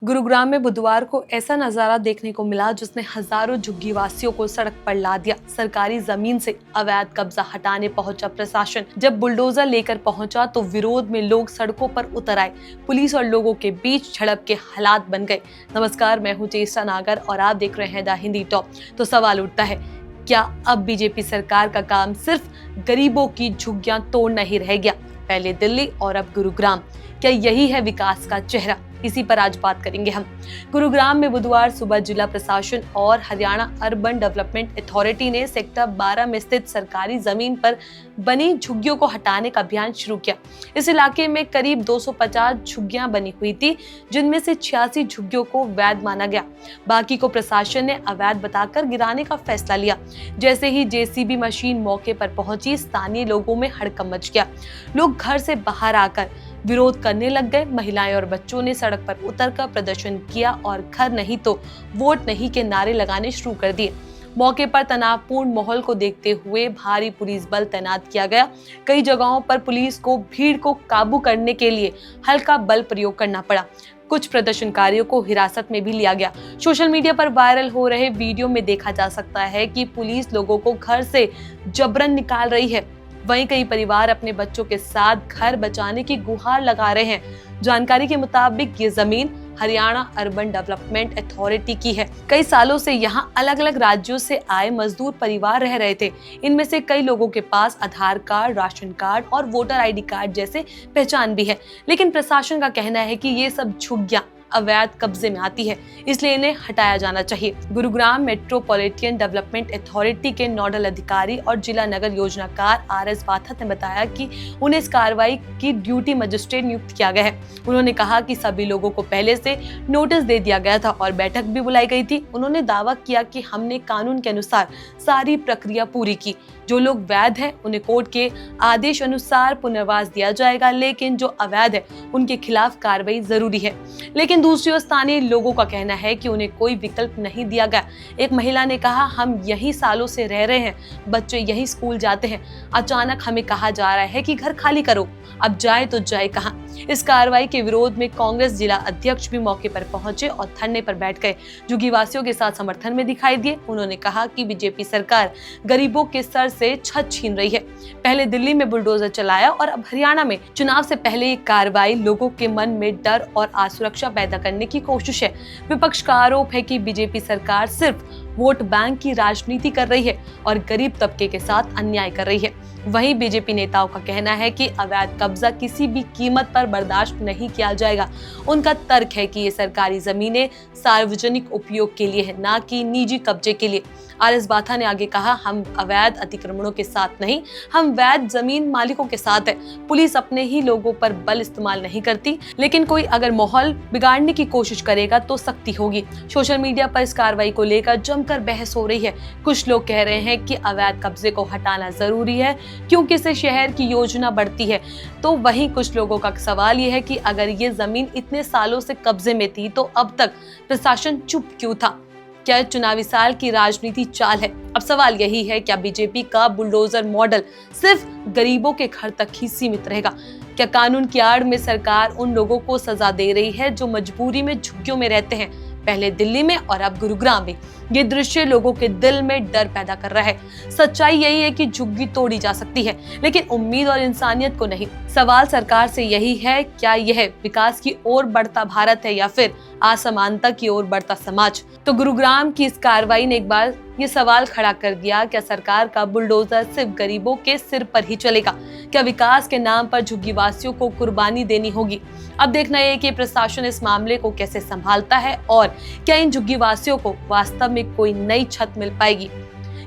गुरुग्राम में बुधवार को ऐसा नजारा देखने को मिला जिसने हजारों झुग्गी वासियों को सड़क पर ला दिया। सरकारी जमीन से अवैध कब्जा हटाने पहुंचा प्रशासन। जब बुलडोजर लेकर पहुंचा तो विरोध में लोग सड़कों पर उतर आए। पुलिस और लोगों के बीच झड़प के हालात बन गए। नमस्कार, मैं हूं चेष्टा नागर और आप देख रहे हैं द हिंदी टॉप। तो सवाल उठता है, क्या अब बीजेपी सरकार का काम सिर्फ गरीबों की झुग्गियां तोड़ना ही रह गया? पहले दिल्ली और अब गुरुग्राम, क्या यही है विकास का चेहरा? इसी पर आज बात करेंगे हम। गुरुग्राम में बुधवार सुबह जिला प्रशासन और हरियाणा अर्बन डेवलपमेंट अथॉरिटी ने सेक्टर 12 में स्थित सरकारी जमीन पर बनी झुग्गियों को हटाने का अभियान शुरू किया। इस इलाके में करीब 250 झुग्गियां बनी हुई थी, जिनमें से 86 झुग्गियों को वैध माना गया। बाकी को प्रशासन ने अवैध बताकर गिराने का फैसला लिया। जैसे ही जेसीबी मशीन मौके पर पहुंची, स्थानीय लोगों में हड़कंप मच गया। लोग घर से बाहर आकर विरोध करने लग गए। महिलाएं और बच्चों ने सड़क पर उतरकर प्रदर्शन किया और घर नहीं तो वोट नहीं के नारे लगाने शुरू कर दिए। मौके पर तनावपूर्ण माहौल को देखते हुए भारी पुलिस बल तैनात किया गया। कई जगहों पर पुलिस को भीड़ को काबू करने के लिए हल्का बल प्रयोग करना पड़ा। कुछ प्रदर्शनकारियों को हिरासत में भी लिया गया। सोशल मीडिया पर वायरल हो रहे वीडियो में देखा जा सकता है कि पुलिस लोगों को घर से जबरन निकाल रही है। वहीं कई परिवार अपने बच्चों के साथ घर बचाने की गुहार लगा रहे हैं। जानकारी के मुताबिक ये जमीन हरियाणा अर्बन डेवलपमेंट अथॉरिटी की है। कई सालों से यहाँ अलग अलग राज्यों से आए मजदूर परिवार रह रहे थे। इनमें से कई लोगों के पास आधार कार्ड, राशन कार्ड और वोटर आईडी कार्ड जैसे पहचान भी है। लेकिन प्रशासन का कहना है कि ये सब झुग्गियां अवैध कब्जे में आती है, इसलिए इन्हें हटाया जाना चाहिए। गुरुग्राम मेट्रोपॉलिटन डेवलपमेंट अथॉरिटी के नोडल अधिकारी और जिला नगर योजनाकार RS बाथत ने बताया कि उन्हें इस कार्रवाई की ड्यूटी मजिस्ट्रेट नियुक्त किया गया है। उन्होंने कहा कि सभी लोगों को पहले से नोटिस दे दिया गया था और बैठक भी बुलाई गई थी। उन्होंने दावा किया कि हमने कानून के अनुसार सारी प्रक्रिया पूरी की। जो लोग वैध हैं उन्हें कोर्ट के आदेश अनुसार पुनर्वास दिया जाएगा, लेकिन जो अवैध है उनके खिलाफ कार्रवाई जरूरी है। लेकिन दूसरी ओर स्थानीय लोगों का कहना है कि उन्हें कोई विकल्प नहीं दिया गया। एक महिला ने कहा, हम यही सालों से रह रहे हैं, बच्चे यही स्कूल जाते हैं। अचानक हमें कहा जा रहा है कि घर खाली करो, अब जाए तो जाए कहां? इस कार्रवाई के विरोध में कांग्रेस जिला अध्यक्ष भी मौके पर पहुंचे और धरने पर बैठ गए। झुग्गी वासियों के साथ समर्थन में दिखाई दिए। उन्होंने कहा कि बीजेपी सरकार गरीबों के सर से छत छीन रही है। पहले दिल्ली में बुलडोजर चलाया और अब हरियाणा में। चुनाव से पहले ये कार्रवाई लोगों के मन में डर और असुरक्षा पैदा करने की कोशिश है। विपक्ष का आरोप है कि बीजेपी सरकार सिर्फ वोट बैंक की राजनीति कर रही है और गरीब तबके के साथ अन्याय कर रही है। वहीं बीजेपी नेताओं का कहना है कि अवैध कब्जा किसी भी कीमत पर बर्दाश्त नहीं किया जाएगा। उनका तर्क है कि ये सरकारी जमीनें सार्वजनिक उपयोग के लिए है, ना कि निजी कब्जे के लिए। RS बाथा ने आगे कहा, हम अवैध अतिक्रमणों के साथ नहीं, हम वैध जमीन मालिकों के साथ है। पुलिस अपने ही लोगों पर बल इस्तेमाल नहीं करती, लेकिन कोई अगर माहौल बिगाड़ने की कोशिश करेगा तो सख्ती होगी। सोशल मीडिया पर इस कार्रवाई को लेकर जमकर बहस हो रही है। कुछ लोग कह रहे हैं कि अवैध कब्जे को हटाना जरूरी है क्योंकि इससे शहर की योजना बढ़ती है। तो वहीं कुछ लोगों का सवाल यह है कि अगर ये जमीन इतने सालों से कब्जे में थी तो अब तक प्रशासन चुप क्यों था? क्या चुनावी साल की राजनीति चाल है? अब सवाल यही है, क्या बीजेपी का बुलडोजर मॉडल सिर्फ गरीबों के घर तक ही सीमित रहेगा? क्या कानून की आड़ में सरकार उन लोगों को सजा दे रही है जो मजबूरी में झुग्गियों में रहते हैं? पहले दिल्ली में और अब गुरुग्राम में। ये दृश्य लोगों के दिल में डर पैदा कर रहा है। सच्चाई यही है कि झुग्गी तोड़ी जा सकती है, लेकिन उम्मीद और इंसानियत को नहीं। सवाल सरकार से यही है, क्या यह विकास की ओर बढ़ता भारत है या फिर असमानता की ओर बढ़ता समाज? तो गुरुग्राम की इस कार्रवाई ने एक बार ये सवाल खड़ा कर दिया, क्या सरकार का बुलडोजर सिर्फ गरीबों के सिर पर ही चलेगा? क्या विकास के नाम पर झुग्गी वासियों को कुर्बानी देनी होगी? अब देखना है कि प्रशासन इस मामले को कैसे संभालता है और क्या इन झुग्गी वासियों को वास्तव में कोई नई छत मिल पाएगी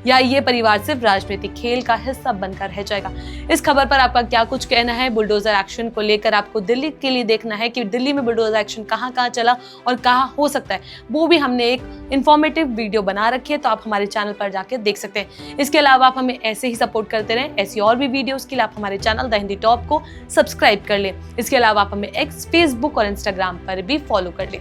या ये परिवार सिर्फ राजनीतिक खेल का हिस्सा बनकर रह जाएगा। इस खबर पर आपका क्या कुछ कहना है? बुलडोजर एक्शन को लेकर आपको दिल्ली के लिए देखना है कि दिल्ली में बुलडोजर एक्शन कहाँ चला और कहाँ हो सकता है, वो भी हमने एक इन्फॉर्मेटिव वीडियो बना रखी है, तो आप हमारे चैनल पर जाकर देख सकते हैं। इसके अलावा आप हमें ऐसे ही सपोर्ट करते रहें। ऐसी और भी वीडियोस के लिए आप हमारे चैनल द हिंदी टॉप को सब्सक्राइब कर लें। इसके अलावा आप हमें X, Facebook और Instagram पर भी फॉलो कर लें।